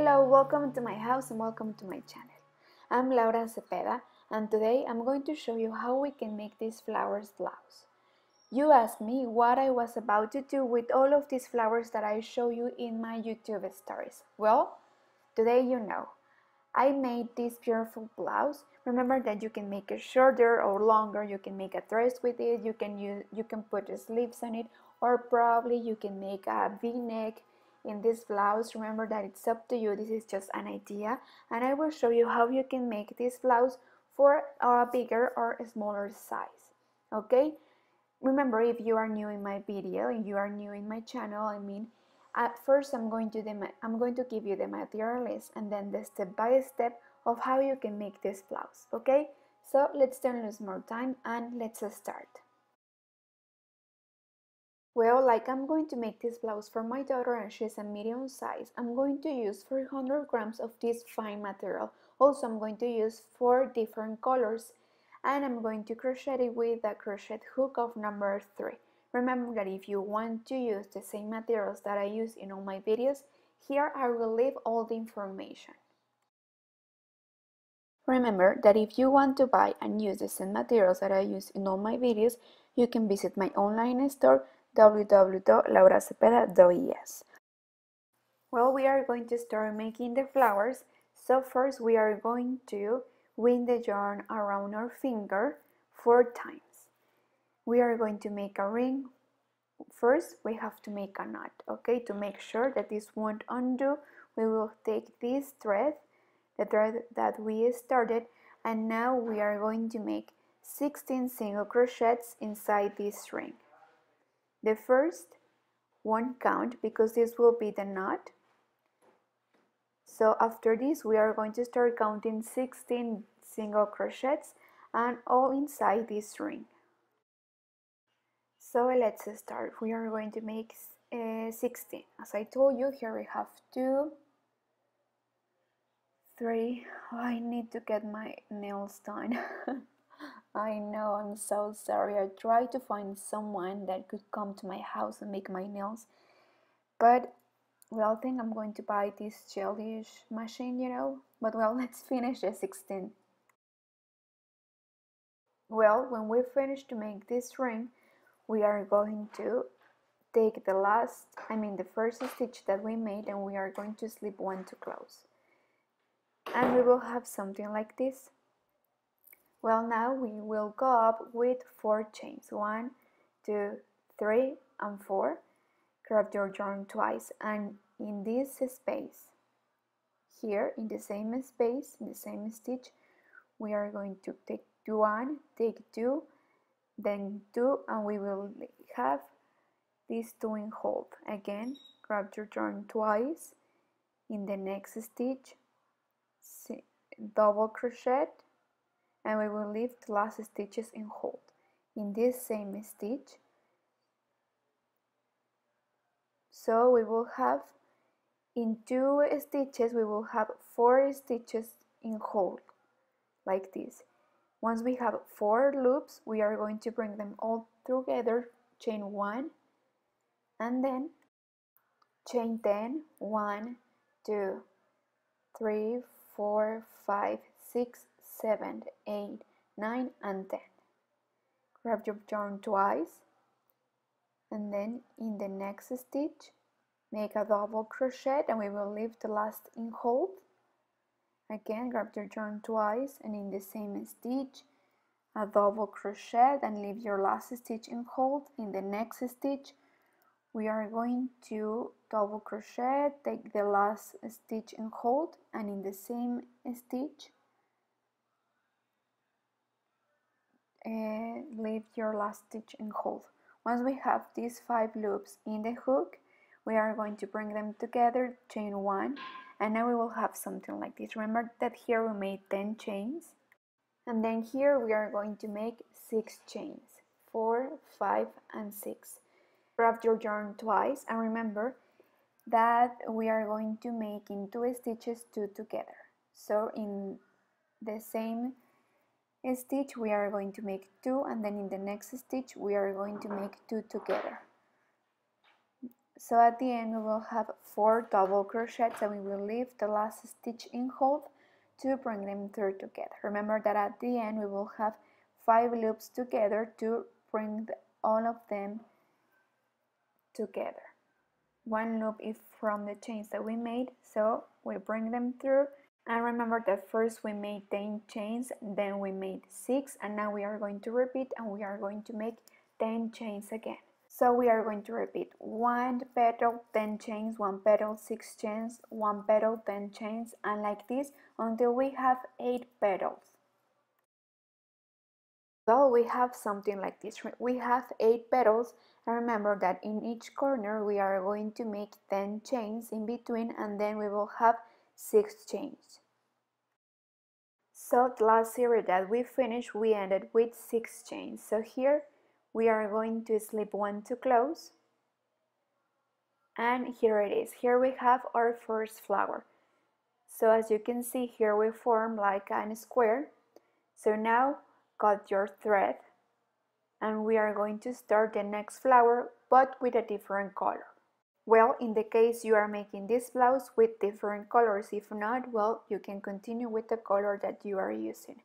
Hello, welcome to my house and welcome to my channel. I'm Cepeda and today I'm going to show you how we can make this flowers blouse. You asked me what I was about to do with all of these flowers that I show you in my YouTube stories. Well, today you know. I made this beautiful blouse. Remember that you can make it shorter or longer, you can make a dress with it, you can put sleeves on it, or probably you can make a V-neck in this blouse. Remember that it's up to you, this is just an idea, and I will show you how you can make this blouse for a bigger or a smaller size. Okay? Remember, if you are new in my video and you are new in my channel, at first I'm going to give you the material list and then the step-by-step of how you can make this blouse, okay? So let's don't lose more time and let's start. Well, like I'm going to make this blouse for my daughter and she's a medium size, I'm going to use 400 grams of this fine material. Also, I'm going to use 4 different colors and I'm going to crochet it with a crochet hook of number 3. Remember that if you want to use the same materials that I use in all my videos, here I will leave all the information. Remember that if you want to buy and use the same materials that I use in all my videos, you can visit my online store www.lauracepeda.es. Well, we are going to start making the flowers, so first we are going to wind the yarn around our finger 4 times. We are going to make a ring. First, we have to make a knot, okay? To make sure that this won't undo, we will take this thread, the thread that we started, and now we are going to make 16 single crochets inside this ring. The first won't count because this will be the knot. So after this, we are going to start counting 16 single crochets and all inside this ring. So let's start. We are going to make 16. As I told you, here we have 2, 3. Oh, I need to get my nails done. I know, I'm so sorry. I tried to find someone that could come to my house and make my nails, but well, I think I'm going to buy this gelish machine, you know. But well, let's finish the 16. Well, when we finish to make this ring, we are going to take the first stitch that we made, and we are going to slip 1 to close. And we will have something like this. Well, now we will go up with 4 chains. 1, 2, 3, and 4. Grab your yarn twice, and in this space, here in the same space, in the same stitch, we are going to take 1, take 2, then 2, and we will have these 2 in hold. Again, grab your yarn twice, in the next stitch, double crochet, and we will leave the last stitches in hold. In this same stitch, so we will have, in 2 stitches, we will have 4 stitches in hold, like this. Once we have 4 loops, we are going to bring them all together, chain 1, and then chain 10, 1, 2, 3, 4, 5, 6, 7, 8, 9, and 10. Grab your yarn twice, and then in the next stitch, make a double crochet, and we will leave the last in hold. Again, grab your yarn twice, and in the same stitch, a double crochet, and leave your last stitch in hold. In the next stitch, we are going to double crochet, take the last stitch in hold, and in the same stitch, leave your last stitch in hold. Once we have these 5 loops in the hook, we are going to bring them together, chain 1, and now we will have something like this. Remember that here we made 10 chains, and then here we are going to make 6 chains, 4, 5, and 6. Grab your yarn twice, and remember that we are going to make in 2 stitches 2 together. So in the same stitch we are going to make 2, and then in the next stitch we are going to make 2 together. So at the end we will have 4 double crochets, and we will leave the last stitch in hold to bring them through together. Remember that at the end we will have 5 loops together to bring all of them together. One loop is from the chains that we made, so we bring them through. And remember that first we made 10 chains, then we made 6, and now we are going to repeat and we are going to make 10 chains again. So we are going to repeat 1 petal, 10 chains, 1 petal, 6 chains, 1 petal, 10 chains, and like this until we have 8 petals. So we have something like this. We have 8 petals, and remember that in each corner we are going to make 10 chains in between, and then we will have 6 chains. So the last series that we finished, we ended with 6 chains. So here we are going to slip 1 to close, and here it is. Here we have our first flower. So as you can see here we form like a square. So now cut your thread, and we are going to start the next flower but with a different color. Well, in the case you are making this blouse with different colors, if not, well, you can continue with the color that you are using.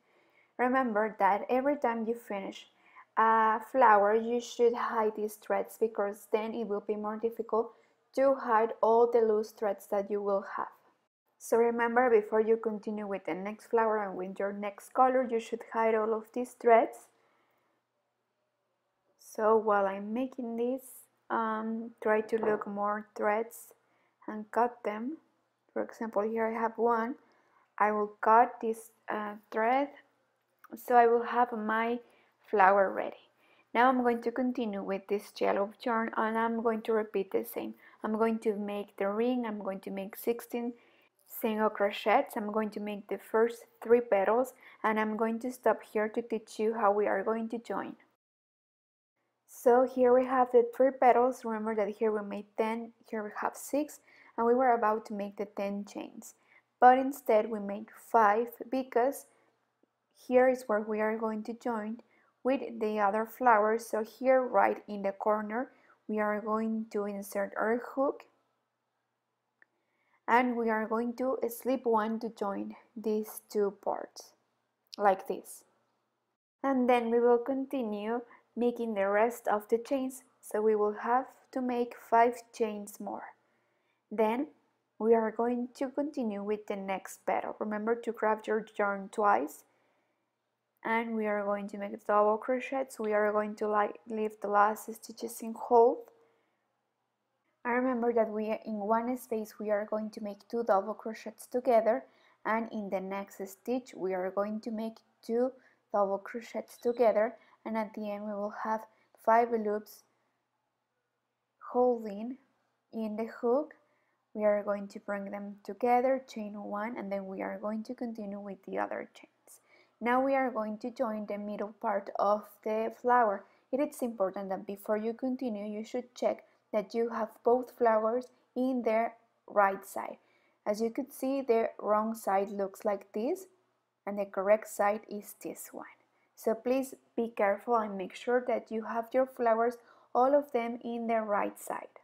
Remember that every time you finish a flower, you should hide these threads, because then it will be more difficult to hide all the loose threads that you will have. So remember, before you continue with the next flower and with your next color, you should hide all of these threads. So while I'm making this, try to look more threads and cut them. For example, here I have one. I will cut this thread, so I will have my flower ready. Now I'm going to continue with this yellow yarn, and I'm going to repeat the same. I'm going to make the ring. I'm going to make 16 single crochets. I'm going to make the first 3 petals, and I'm going to stop here to teach you how we are going to join. So here we have the 3 petals. Remember that here we made 10, here we have 6, and we were about to make the 10 chains. But instead we made 5, because here is where we are going to join with the other flowers. So here right in the corner we are going to insert our hook, and we are going to slip 1 to join these 2 parts like this. And then we will continue making the rest of the chains, so we will have to make 5 chains more. Then we are going to continue with the next petal. Remember to grab your yarn twice, and we are going to make double crochets. We are going to leave the last stitches in hold. And remember that in one space we are going to make 2 double crochets together, and in the next stitch we are going to make 2 double crochets together, and at the end we will have 5 loops holding in the hook. We are going to bring them together, chain 1, and then we are going to continue with the other chains. Now we are going to join the middle part of the flower. It is important that before you continue you should check that you have both flowers in their right side. As you could see, the wrong side looks like this, and the correct side is this one. So please be careful and make sure that you have your flowers, all of them, in the right side.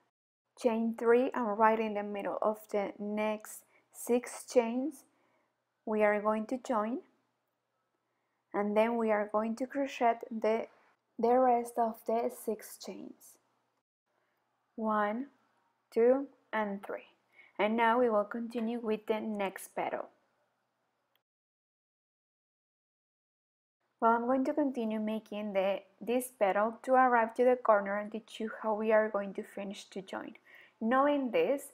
Chain 3, and right in the middle of the next 6 chains we are going to join, and then we are going to crochet the rest of the 6 chains. 1, 2, and 3. And now we will continue with the next petal. Well, I'm going to continue making this petal to arrive to the corner and teach you how we are going to finish to join. Knowing this,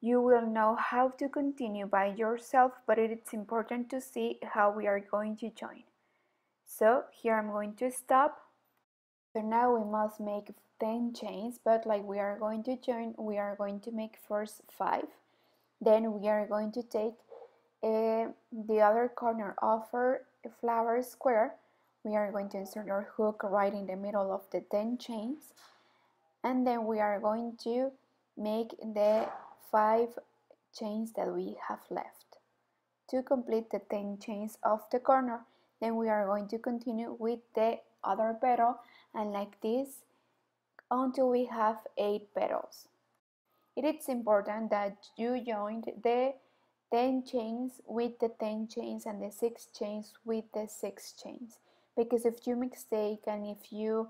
you will know how to continue by yourself, but it is important to see how we are going to join. So here I'm going to stop. So now we must make 10 chains, but like we are going to join, we are going to make first 5. Then we are going to take the other corner of our flower square. We are going to insert our hook right in the middle of the 10 chains, and then we are going to make the 5 chains that we have left to complete the 10 chains of the corner. Then we are going to continue with the other petal, and like this until we have 8 petals. it is important that you join the 10 chains with the 10 chains and the 6 chains with the 6 chains, because if you mistake and if you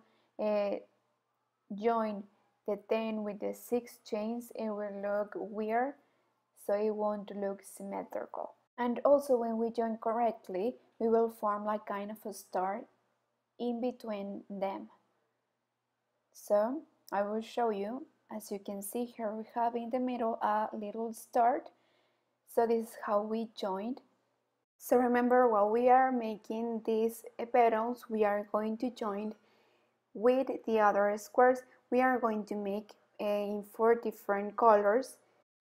join the 10 with the 6 chains, it will look weird, so it won't look symmetrical. And also when we join correctly, we will form like kind of a star in between them. So I will show you. As you can see here, we have in the middle a little star. So this is how we joined. So remember, while we are making these petals, we are going to join with the other squares. We are going to make in 4 different colors.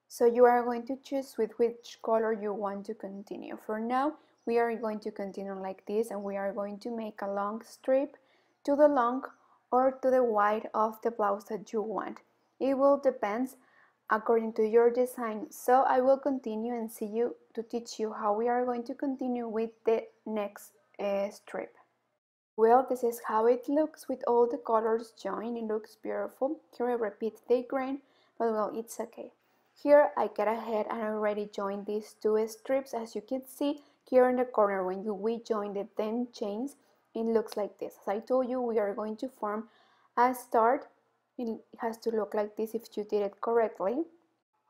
So you are going to choose with which color you want to continue. For now, we are going to continue like this, and we are going to make a long strip to the long or to the wide of the blouse that you want. It will depend according to your design. So I will continue and see you to teach you how we are going to continue with the next strip. Well, this is how it looks with all the colors joined. It looks beautiful. Here I repeat the grain, but well, it's okay. Here I get ahead and I already joined these 2 strips. As you can see here in the corner, when we join the 10 chains, it looks like this. As I told you, we are going to form a star. It has to look like this if you did it correctly.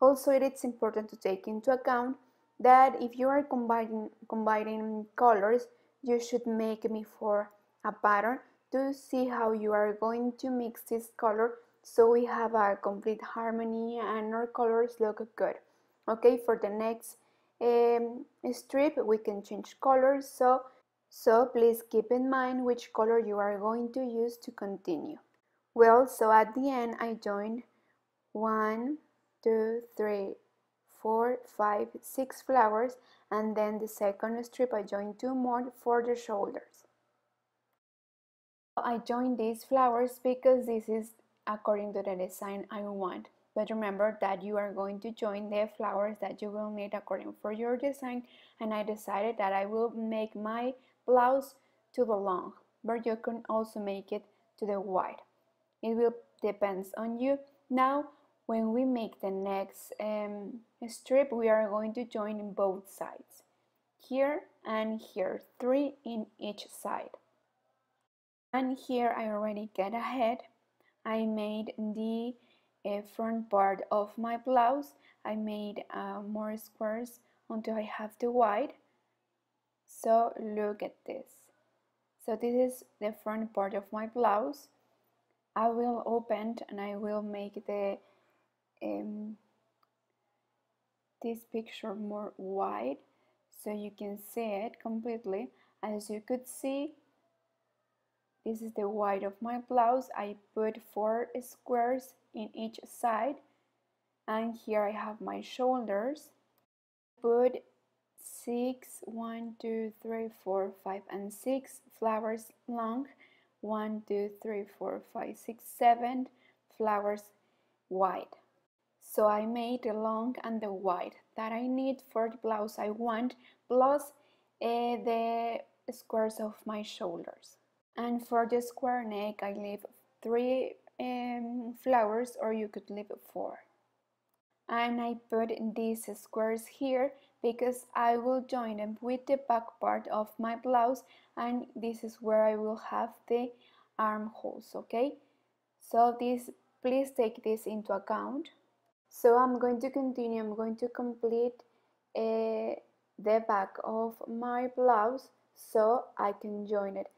Also, it is important to take into account that if you are combining colors, you should make before a pattern to see how you are going to mix this color, so we have a complete harmony and our colors look good. Okay, for the next strip we can change colors, so please keep in mind which color you are going to use to continue. Well, so at the end I joined 1, 2, 3, 4, 5, 6 flowers, and then the second strip I joined 2 more for the shoulders. I joined these flowers because this is according to the design I want, but remember that you are going to join the flowers that you will need according for your design, and I decided that I will make my blouse to the long, but you can also make it to the wide. It will depends on you. Now when we make the next strip, we are going to join in both sides, here and here, 3 in each side. And here I already get ahead. I made the front part of my blouse. I made more squares until I have the wide. So look at this. So this is the front part of my blouse. I will open and I will make the this picture more wide so you can see it completely. As you could see, this is the wide of my blouse. I put 4 squares in each side, and here I have my shoulders. Put 6, 1, 2, 3, 4, 5, and 6 flowers long. 1, 2, 3, 4, 5, 6, 7 flowers wide. So I made the long and the wide that I need for the blouse I want, plus the squares of my shoulders. And for the square neck, I leave 3 flowers, or you could leave 4. And I put these squares here because I will join them with the back part of my blouse, and this is where I will have the armholes, okay? So please take this into account. So I'm going to continue. I'm going to complete the back of my blouse so I can join it.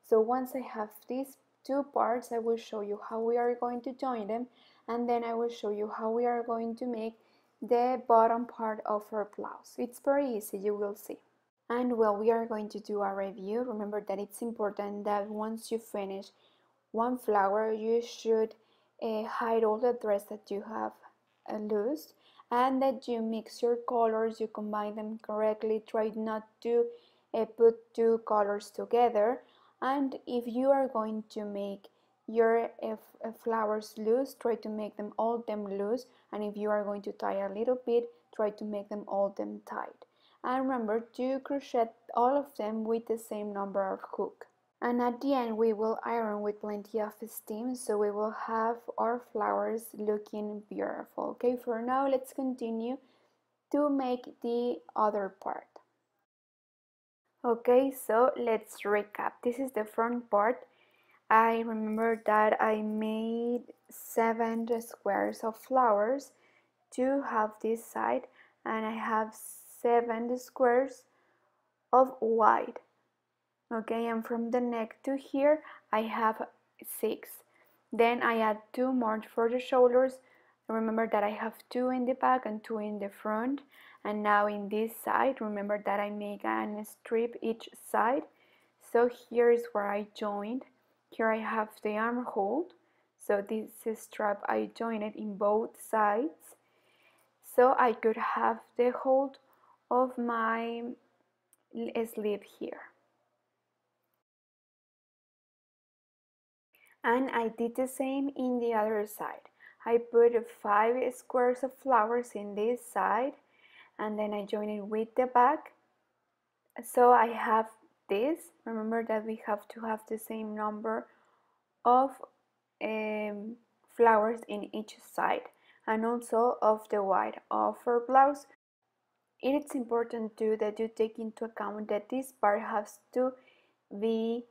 So once I have these 2 parts, I will show you how we are going to join them, and then I will show you how we are going to make the bottom part of our blouse. It's very easy, you will see. And well, we are going to do a review. Remember that it's important that once you finish one flower, you should hide all the threads that you have loose, and that you mix your colors, you combine them correctly. Try not to put 2 colors together, and if you are going to make your flowers loose, try to make them all loose, and if you are going to tie a little bit, try to make them all tight. And remember to crochet all of them with the same number of hook. And at the end we will iron with plenty of steam, so we will have our flowers looking beautiful. Okay, for now let's continue to make the other part. Okay, so let's recap. This is the front part. I remember that I made 7 squares of flowers to have this side, and I have 7 squares of white. Okay, and from the neck to here I have 6. Then I add 2 more for the shoulders. Remember that I have 2 in the back and 2 in the front. And now in this side, remember that I make a strip each side. So here is where I joined. Here I have the armhole. So this strap I joined it in both sides, so I could have the hold of my sleeve here. And I did the same in the other side. I put 5 squares of flowers in this side, and then I join it with the back. So I have this. Remember that we have to have the same number of flowers in each side, and also of the white of our blouse. It's important too that you take into account that this part has to be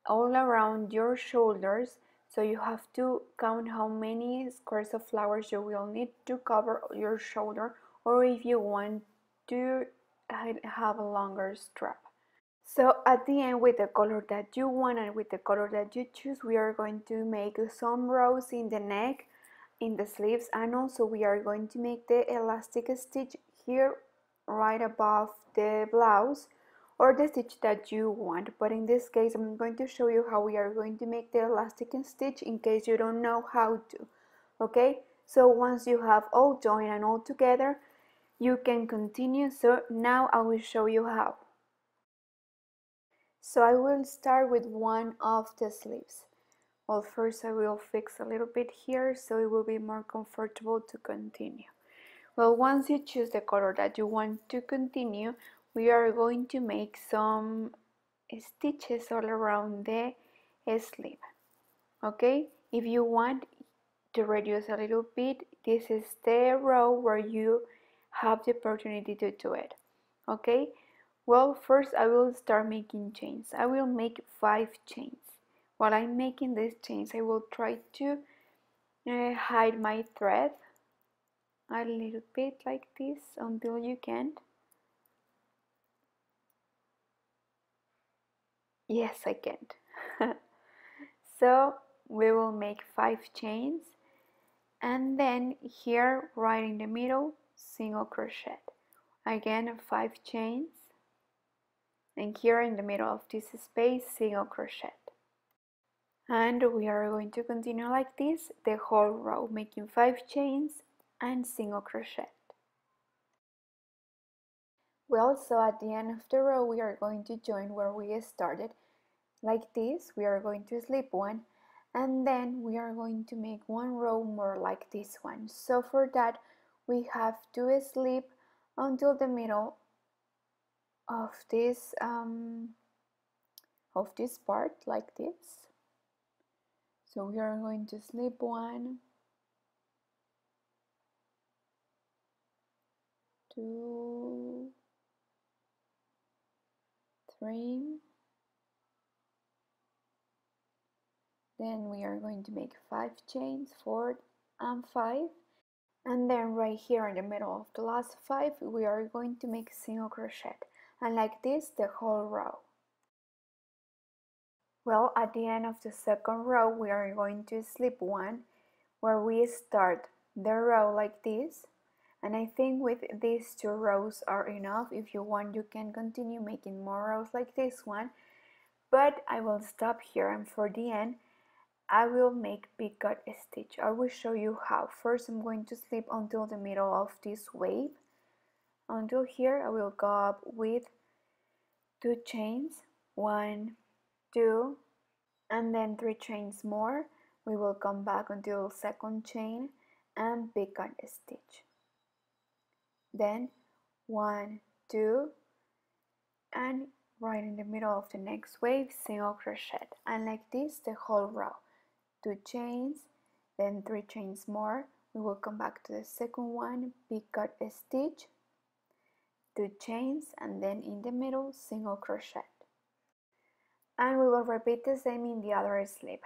all around your shoulders, so you have to count how many squares of flowers you will need to cover your shoulder, or if you want to have a longer strap. So at the end, with the color that you want and with the color that you choose, we are going to make some rows in the neck, in the sleeves, and also we are going to make the elastic stitch here right above the blouse, or the stitch that you want. But in this case I'm going to show you how we are going to make the elastic stitch in case you don't know how to. Okay, so once you have all joined and all together, you can continue. So now I will show you how. So I will start with one of the sleeves. Well, first I will fix a little bit here so it will be more comfortable to continue. Well, once you choose the color that you want to continue, we are going to make some stitches all around the sleeve. Okay, if you want to reduce a little bit, this is the row where you have the opportunity to do it. Okay, well, first I will start making chains. I will make 5 chains. While I'm making these chains, I will try to hide my thread a little bit like this until you can't. Yes, I can't. So we will make 5 chains, and then here right in the middle, single crochet. Again 5 chains, and here in the middle of this space, single crochet. And we are going to continue like this the whole row, making 5 chains and single crochet. Well, so at the end of the row we are going to join where we started. Like this, we are going to slip one, and then we are going to make one row more like this one. So for that we have to slip until the middle of this part like this. So we are going to slip 1, 2, 3, then we are going to make 5 chains, 4 and 5, and then right here in the middle of the last 5 we are going to make single crochet, and like this the whole row. Well, at the end of the second row we are going to slip 1 where we start the row like this, and I think with these 2 rows are enough. If you want, you can continue making more rows like this one, but I will stop here, and for the end I will make bhooked stitch. I will show you how. First I'm going to slip until the middle of this wave. Until here I will go up with 2 chains, 1, 2, and then 3 chains more. We will come back until second chain and bhooked stitch. Then 1, 2, and right in the middle of the next wave, single crochet, and like this the whole row. 2 chains, then 3 chains more. We will come back to the second one, pick-out stitch, 2 chains, and then in the middle single crochet. And we will repeat the same in the other sleeve.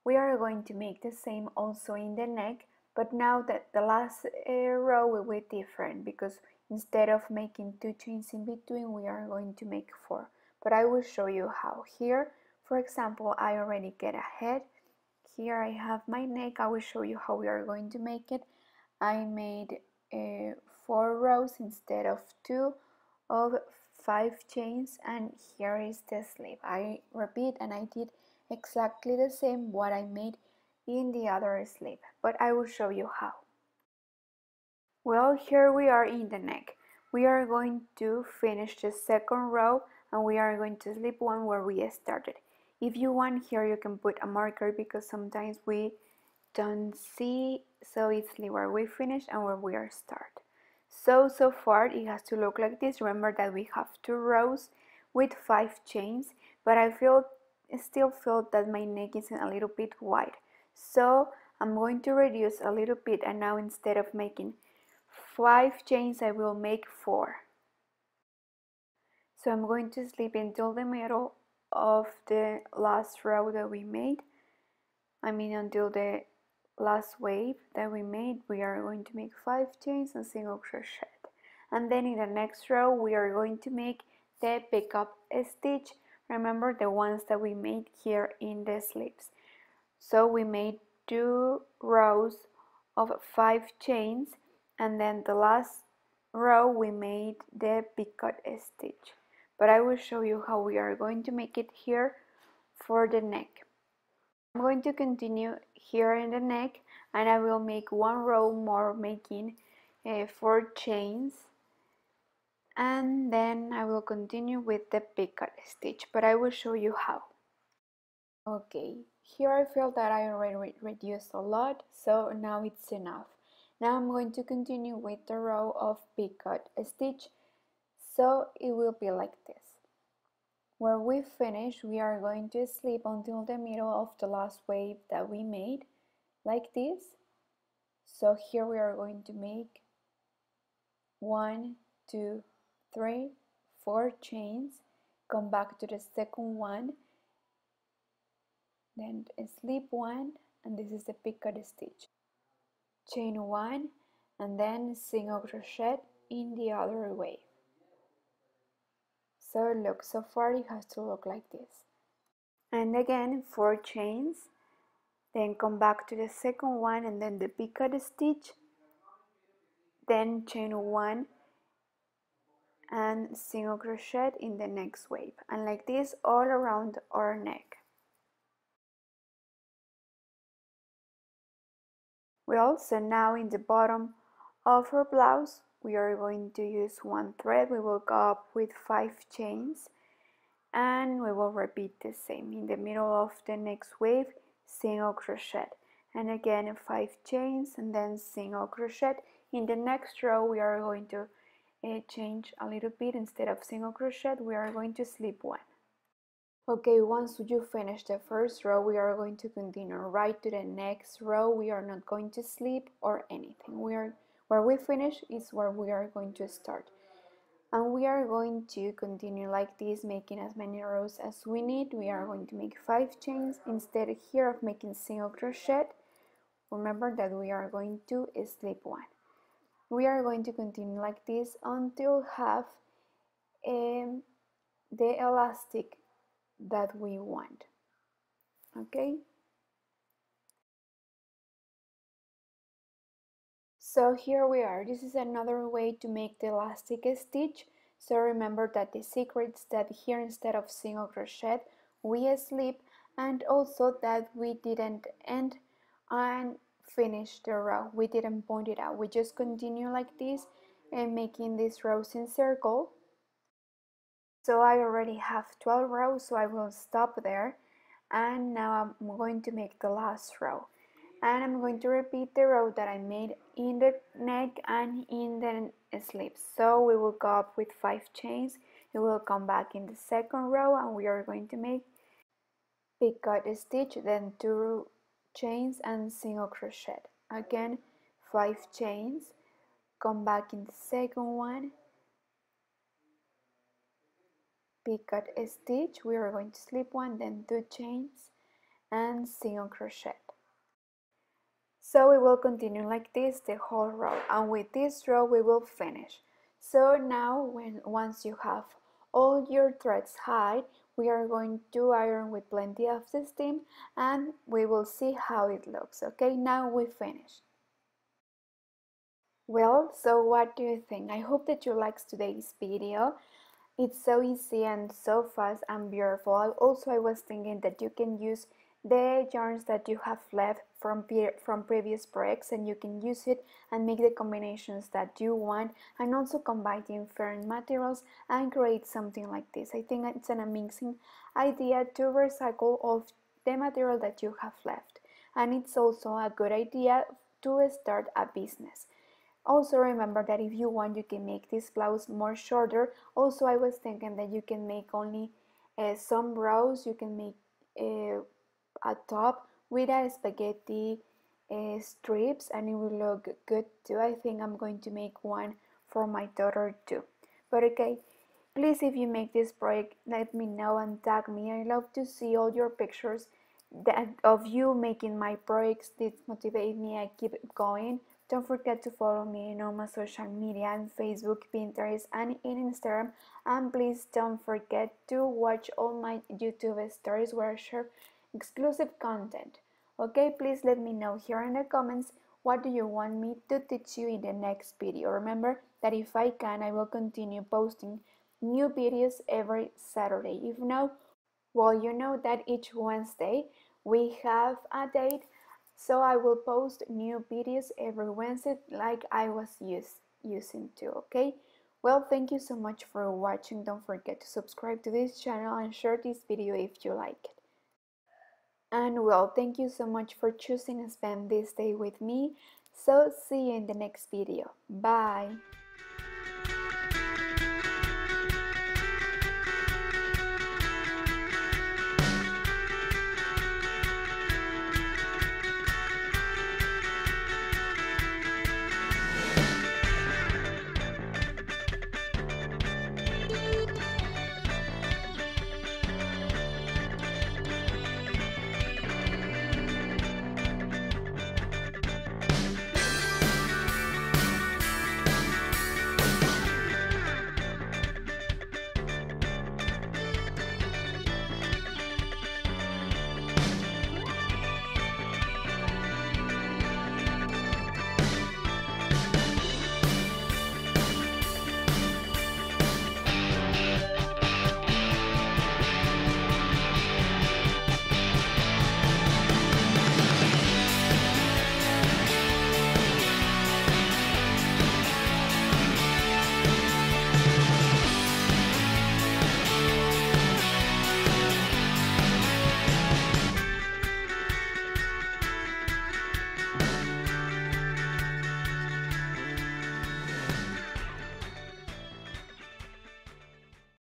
We are going to make the same also in the neck, but now that the last row will be different, because instead of making 2 chains in between, we are going to make 4. But I will show you how. Here, for example, I already get ahead. Here I have my neck. I will show you how we are going to make it. I made 4 rows instead of 2 of 5 chains, and here is the sleeve. I repeat, and I did exactly the same what I made in the other sleeve, but I will show you how. Well, here we are in the neck. We are going to finish the second row, and we are going to slip one where we started. If you want, here you can put a marker, because sometimes we don't see so easily where we finish and where we are start. So far it has to look like this. Remember that we have 2 rows with 5 chains, but I still feel that my neck is a little bit wide, so I'm going to reduce a little bit, and now instead of making 5 chains I will make 4. So I'm going to slip until the middle of the last row that we made. I mean until the last wave that we made. We are going to make 5 chains and single crochet, and then in the next row we are going to make the pick-up stitch. Remember the ones that we made here in the sleeves. So we made 2 rows of 5 chains, and then the last row we made the pick-up stitch, but I will show you how we are going to make it here for the neck. I'm going to continue here in the neck, and I will make 1 row more, making 4 chains, and then I will continue with the pick-out stitch, but I will show you how. Okay, here I feel that I already reduced a lot, so now it's enough. Now I'm going to continue with the row of pick-out stitch, so it will be like this. Where we finish, we are going to slip until the middle of the last wave that we made, like this. So here we are going to make 1, 2, 3, 4 chains, come back to the second one, then slip 1, and this is the pick-out stitch. Chain 1, and then single crochet in the other wave. So look, so far it has to look like this. And again 4 chains, then come back to the second one, and then the pick-out stitch, then chain 1 and single crochet in the next wave, and like this all around our neck. Well, so now in the bottom of our blouse we are going to use 1 thread. We will go up with 5 chains, and we will repeat the same. In the middle of the next wave, single crochet, and again 5 chains, and then single crochet. In the next row we are going to change a little bit. Instead of single crochet, we are going to slip 1. Okay, once you finish the first row, we are going to continue right to the next row. We are not going to slip or anything. Where we finish is where we are going to start. And we are going to continue like this, making as many rows as we need. We are going to make 5 chains instead here of making single crochet. Remember that we are going to slip 1. We are going to continue like this until have the elastic that we want. Okay, so here we are. This is another way to make the elastic stitch. So remember that the secret is that here instead of single crochet we slip, and also that we didn't end and finish the row. We didn't point it out. We just continue like this and making these rows in circle. So I already have 12 rows, so I will stop there, and now I'm going to make the last row, and I'm going to repeat the row that I made in the neck and in the sleeves. So we will go up with 5 chains, you will come back in the second row and we are going to make picot stitch, then 2 chains and single crochet. Again 5 chains, come back in the second one, picot stitch, we are going to slip one, then 2 chains and single crochet. So we will continue like this the whole row, and with this row we will finish. So now once you have all your threads tied, we are going to iron with plenty of steam and we will see how it looks. Okay, now we finish. Well, so what do you think? I hope that you liked today's video. It's so easy and so fast and beautiful. Also, I was thinking that you can use the yarns that you have left from previous projects, and you can use it and make the combinations that you want, and also combine different materials and create something like this. I think it's an amazing idea to recycle all the material that you have left, and it's also a good idea to start a business. Also remember that if you want, you can make this blouse more shorter. Also, I was thinking that you can make only some rows. You can make a top with a spaghetti strips, and it will look good too. I think I'm going to make one for my daughter too. But okay, please, if you make this project, let me know and tag me. I love to see all your pictures of you making my projects. This motivates me. I keep going. Don't forget to follow me in all my social media on Facebook, Pinterest, and in Instagram. And please don't forget to watch all my YouTube stories where I share exclusive content. Okay, please let me know here in the comments what do you want me to teach you in the next video. Remember that if I can, I will continue posting new videos every Saturday. If not, well, you know that each Wednesday we have a date, so I will post new videos every Wednesday like I was using to, okay? Well, thank you so much for watching. Don't forget to subscribe to this channel and share this video if you like it. And well, thank you so much for choosing to spend this day with me. So see you in the next video. Bye!